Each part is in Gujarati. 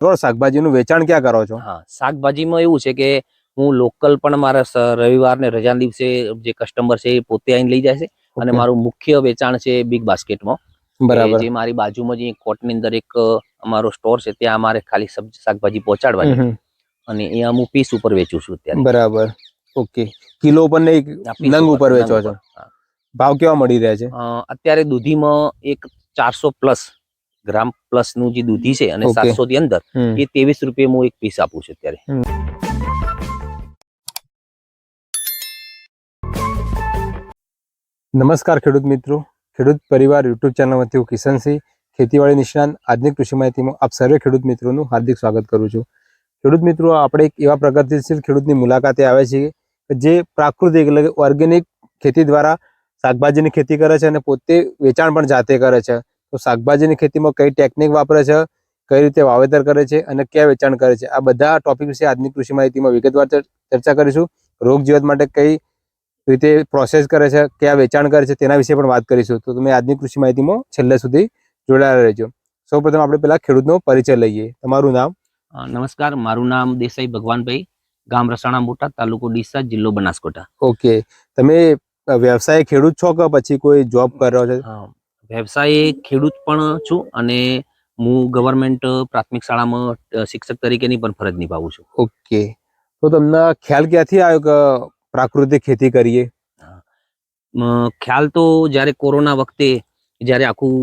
શાકભાજીનું વેચાણ ક્યાં કરો છો? હા, શાકભાજીમાં એવું છે કે હું લોકલ પણ મારા રવિવાર ને રજાના દિવસે જે કસ્ટમર છે એ પોતે આવીને લઈ જાય છે અને મારું મુખ્ય વેચાણ છે બિગ બાસ્કેટમાં. બરાબર. જે મારી બાજુમાં જે કોટની અંદર એક અમારો સ્ટોર છે ત્યાં અમારે ખાલી શાકભાજી પહોંચાડવાની અને એ હું પીસ ઉપર વેચું છું અત્યારે. બરાબર. ઓકે. કિલો ઉપર ને નંગ ઉપર વેચો છો? ભાવ કેવા મળી રહ્યા છે? અત્યારે દૂધીમાં એક 400 પ્લસ ગ્રામ પ્લસ નું જે દૂધી છે અને 700 ની અંદર એ 23 રૂપિયા હું એક પીસ આપું છું અત્યારે. નમસ્કાર ખેડૂત મિત્રો, ખેડૂત પરિવાર યુટ્યુબ ચેનલમાંથી હું કિશનસિંહ, ખેતીવાડી નિષ્ણાંત આજની કૃષિ માહિતીમાં આપ સર્વે ખેડૂત મિત્રોનું હાર્દિક સ્વાગત કરું છું. ખેડૂત મિત્રો, આપણે એક એવા પ્રગતિશીલ ખેડૂતની મુલાકાતે આવે છે જે પ્રાકૃતિક એટલે કે ઓર્ગેનિક ખેતી દ્વારા શાકભાજીની ખેતી કરે છે અને પોતે વેચાણ પણ જાતે કરે છે. તો શાકભાજીની ખેતીમાં કઈ ટેકનિક વાપરે છે, કઈ રીતે વાવેતર કરે છે અને ક્યાં વેચાણ કરે છે, આ બધા ટોપિક વિશે આજની કૃષિ માહિતીમાં વિગતવાર ચર્ચા કરીશું. રોગ જીવાત માટે કઈ રીતે પ્રોસેસ કરે છે, ક્યાં વેચાણ કરે છે તેના વિશે પણ વાત કરીશું. તો તમે આજની કૃષિ માહિતીમાં છેલ્લે સુધી જોડાયેલા રહેજો. સૌપ્રથમ આપણે પેલા ખેડૂતનો પરિચય લઈએ. તમારું નામ? નમસ્કાર, મારું નામ દેસાઈ ભગવાનભાઈ, ગામ રસાણા મોટા, તાલુકો ડીસા, જિલ્લો બનાસકાંઠા. ઓકે. તમે વ્યવસાય ખેડૂત છો કે પછી કોઈ જોબ કરો છો? વ્યવસાય ખેડૂત પણ છું અને હું ગવર્મેન્ટ પ્રાથમિક શાળામાં શિક્ષક તરીકેની પણ ફરજ નિભાવું છું. ઓકે. તો તમને ખ્યાલ ક્યાંથી આવ્યો કે પ્રાકૃતિક ખેતી કરીએ? ખ્યાલ તો જ્યારે કોરોના વખતે જ્યારે આખું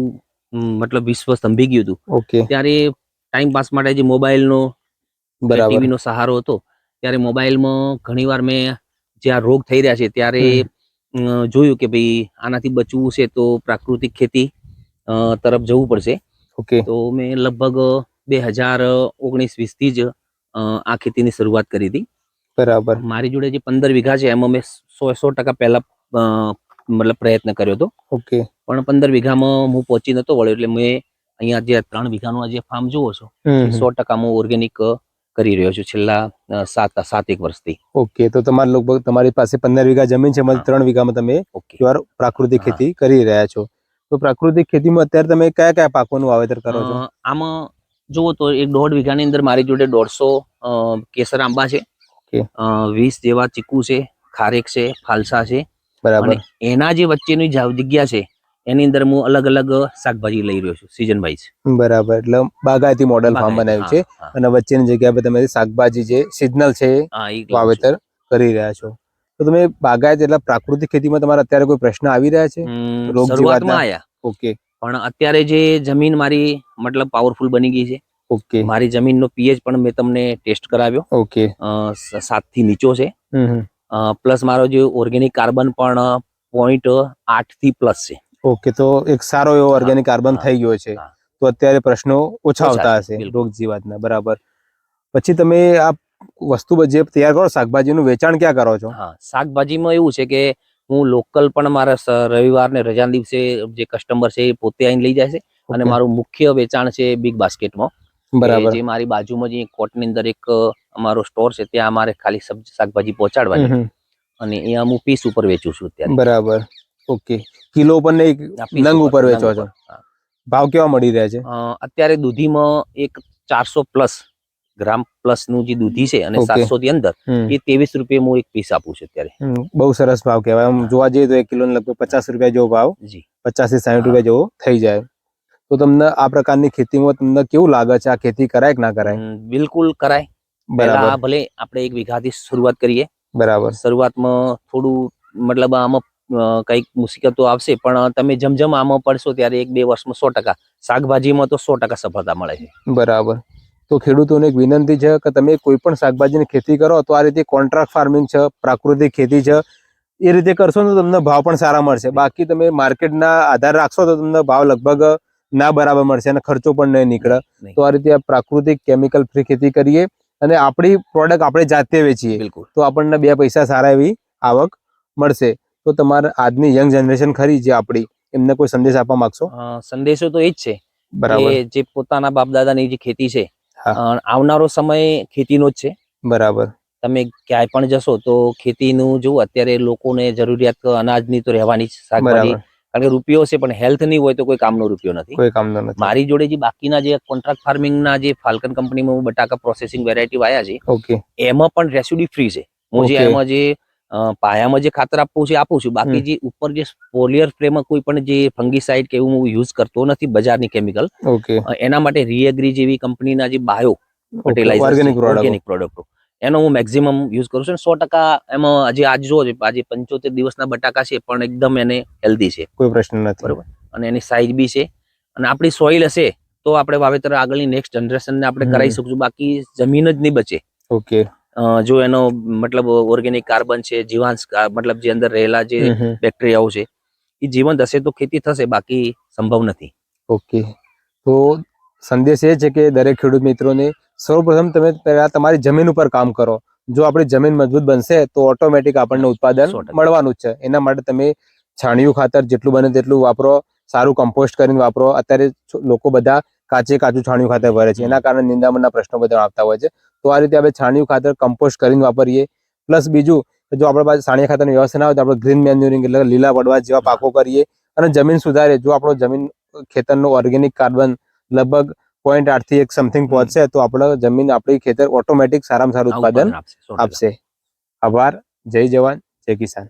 મતલબ વિશ્વ સ્તંભી ગયું હતું, ત્યારે ટાઈમ પાસ માટે જે મોબાઈલનો ટીવીનો સહારો હતો, ત્યારે મોબાઈલમાં ઘણીવાર મેં જે આ રોગ થઈ રહ્યા છે ત્યારે જોયું કે ભાઈ આનાથી બચવું છે તો પ્રાકૃતિક ખેતી તરફ જવું પડશે. તો મેં લગભગ 2019-20 થી જ આ ખેતીની શરૂઆત કરી હતી. બરાબર. મારી જોડે જે 15 વીઘા છે એમાં મેં 100% પહેલા મતલબ પ્રયત્ન કર્યો હતો. પણ 15 વીઘામાં હું પહોંચી નતો વળ્યો, એટલે મેં અહીંયા જે 3 વીઘાનું આ જે ફાર્મ જોવો છો 100% હું ઓર્ગેનિક કરી રહ્યો છું છેલ્લા 7-1 વર્ષથી. ઓકે. તો તમારે લગભગ તમારી પાસે 15 વીઘા જમીન છે, 3 વીઘામાં તમે પ્રાકૃતિક ખેતી કરી રહ્યા છો. તો પ્રાકૃતિક ખેતીમાં અત્યારે તમે કયા કયા પાકોનું વાવેતર કરો છો? આમાં જુઓ તો એક 1.5 વીઘાની અંદર મારી જોડે 150 કેસર આંબા છે, 20 જેવા ચીકુ છે, ખારેક છે, ફાલસા છે. બરાબર. એના જે વચ્ચેની જગ્યા છે એની અંદર હું અલગ અલગ શાકભાજી લઈ રહ્યો છું સીઝન વાઇઝ. બરાબર. એટલે બાગાયતી મોડેલ ફાર્મ બનાવ્યું છે અને વચ્ચેની જગ્યા પર તમે શાકભાજી જે સિઝનલ છે વાવેતર કરી રહ્યા છો. તો તમે બાગાયત એટલે પ્રાકૃતિક ખેતીમાં તમારે અત્યારે કોઈ પ્રશ્ન આવી રહ્યા છે? શરૂઆતમાં આયા. ઓકે. પણ અત્યારે જે જમીન મારી મતલબ પાવરફુલ બની ગઈ છે. ઓકે. મારી જમીનનો પીએચ પણ મેં તમને ટેસ્ટ કરાવ્યો. ઓકે. 7 થી નીચો છે. પ્લસ મારો જે ઓર્ગેનિક કાર્બન પણ 0.8 થી પ્લસ છે. ઓકે. તો એક સારો એવો ઓર્ગેનિક કાર્બન થઈ ગયો છે. તો અત્યારે પ્રશ્નો ઓછા આવતા હશે રોગ જીવાતના. બરાબર. પછી તમે આ વસ્તુ જે તૈયાર કરો શાકભાજીનું વેચાણ ક્યાં કરો છો? શાકભાજીમાં એવું છે કે હું લોકલ પણ મારા રવિવાર ને રજાના દિવસે જે કસ્ટમર છે એ પોતે આવીને લઈ જાય છે અને મારું મુખ્ય વેચાણ છે બિગ બાસ્કેટમાં. બરાબર. જે મારી બાજુમાં જે કોટની અંદર એક અમારો સ્ટોર છે ત્યાં અમારે ખાલી શાકભાજી પહોંચાડવાની અને એ હું પીસ ઉપર વેચું છું અત્યારે. બરાબર. ઓકે. કિલો ઉપર ને નંગ ઉપર વેચો છો? ભાવ કેવા મળી રહ્યા છે? અત્યારે દૂધીમાં એક 400 પ્લસ ગ્રામ પ્લસ નું જે દૂધી છે અને 700 ની અંદર એ 23 રૂપિયા હું એક પીસ આપું છું અત્યારે. બહુ સરસ ભાવ કહેવાય. આમ જોવા જઈએ તો 1 કિલો લગભગ 50 રૂપિયા જેવો ભાવ, 50 થી 60 રૂપિયા જેવો થઈ જાય. તો તમને આ પ્રકારની ખેતીમાં તમને કેવું લાગે છે? આ ખેતી કરાય કે ના કરાય? બિલકુલ કરાય. પહેલા ભલે આપણે 1 વીઘાથી શરૂઆત કરીએ. બરાબર. શરૂઆતમાં થોડું મતલબ આમાં કઈક મુશ્કેલીઓ આવશે, પણ તમે જેમ આમાં પડશો ત્યારે 1-2 વર્ષમાં 100% શાકભાજીમાં તો 100% સફળતા મળે છે. બરાબર. તો ખેડૂતોને એક વિનંતી છે કે તમે કોઈ પણ શાકભાજીની ખેતી કરો તો આ રીતે કોન્ટ્રાક્ટ ફાર્મિંગ છે, પ્રાકૃતિક ખેતી છે, એ રીતે કરશો તો તમને ભાવ પણ સારા મળશે. બાકી તમે માર્કેટના આધાર રાખશો તો તમને ભાવ લગભગ ના બરાબર મળશે અને ખર્ચો પણ નહીં નીકળે. તો આ રીતે પ્રાકૃતિક કેમિકલ ફ્રી ખેતી કરીએ અને આપણી પ્રોડક્ટ આપણે જાતે વેચીએ તો આપણને 2 પૈસા સારા એવી આવક મળશે. તો તમારે આજની યંગ જનરેશન ખરી જે આપણી, એમને કોઈ સંદેશ આપવા માંગશો? સંદેશો તો એ જ છે કે જે પોતાના બાપ દાદાની જે ખેતી છે, આવનારો સમય ખેતીનો જ છે. બરાબર. તમે ક્યાંય પણ જશો તો ખેતીનું જો અત્યારે લોકોને જરૂરિયાત અનાજની તો રહેવાની જ, શાકભાજી કારણ કે રૂપિયો છે પણ હેલ્થ નહીં હોય તો કોઈ કામનો રૂપિયો નથી. કોઈ કામનો નથી. મારી જોડે જે બાકીના જે કોન્ટ્રાક્ટ ફાર્મિંગના જે ફાલ્કન કંપનીમાં બટાકા પ્રોસેસિંગ વેરાયટી વાયા છે, ઓકે, એમાં પણ રેસિડ્યુ ફ્રી છે. હું જે એમાં જે પાયામાં જે ખાતર આપું છું, બાકી જે ઉપર જે ફોલિયર સ્પ્રેમાં કોઈ પણ જે ફંગીસાઇડ કે એવું હું યુઝ કરતો નથી બજારની કેમિકલ. ઓકે, એના માટે રીએગ્રી જેવી કંપનીના જે બાયો ઓર્ગેનિક ઓર્ગેનિક પ્રોડક્ટો એનો હું મેક્સિમમ યુઝ કરું છું. 100% એમાં આજ જો આજે 75 દિવસના બટાકા છે પણ એકદમ એને હેલ્ધી છે, કોઈ પ્રશ્ન નથી. બરોબર, અને એની સાઈઝ બી છે. અને આપણી સોઇલ હશે તો આપણે વાવેતર આગળની નેક્સ્ટ જનરેશનને આપણે કરાવી શકશું, બાકી જમીન જ નહીં બચે. ઓકે, જો એનો મતલબ ઓર્ગેનિક કાર્બન છે, જીવાંશ મતલબ જે અંદર રહેલા જે બેક્ટેરિયાઓ છે એ જીવંત હશે તો ખેતી થશે, બાકી સંભવ નથી. ઓકે, તો સંદેશ એ છે કે દરેક ખેડૂત મિત્રોને સૌપ્રથમ તમે પહેલા તમારી જમીન ઉપર કામ કરો. જો આપણી જમીન મજબૂત બનશે તો ઓટોમેટિક આપણને ઉત્પાદન 100%. મળવાનું જ છે. એના માટે તમે છાણિયું ખાતર જેટલું બને તેટલું વાપરો, સારું કમ્પોસ્ટ કરીને વાપરો. અત્યારે લોકો બધા કાચું છાણિયું ખાતર ભરે છે, એના કારણે નિંદામણના પ્રશ્નો બધા આવતા હોય છે. તો આ રીતે આપણે છાણિયું ખાતર કમ્પોસ્ટ કરીને વાપરીએ. પ્લસ બીજું, જો આપણા પાસે છાણિયા ખાતરની વ્યવસ્થા ના હોય તો આપણે ગ્રીન મેન્યુરિંગ એટલે લીલા પડવા જેવા પાકો કરીએ અને જમીન સુધારે. જો આપણો જમીન ખેતરનો ઓર્ગેનિક કાર્બન લગભગ 0.8 થી 1 સમથિંગ પહોંચશે તો આપણે જમીન આપણી ખેતર ઓટોમેટિક સારામાં સારું ઉત્પાદન આપશે. આભાર. જય જવાન, જય કિસાન.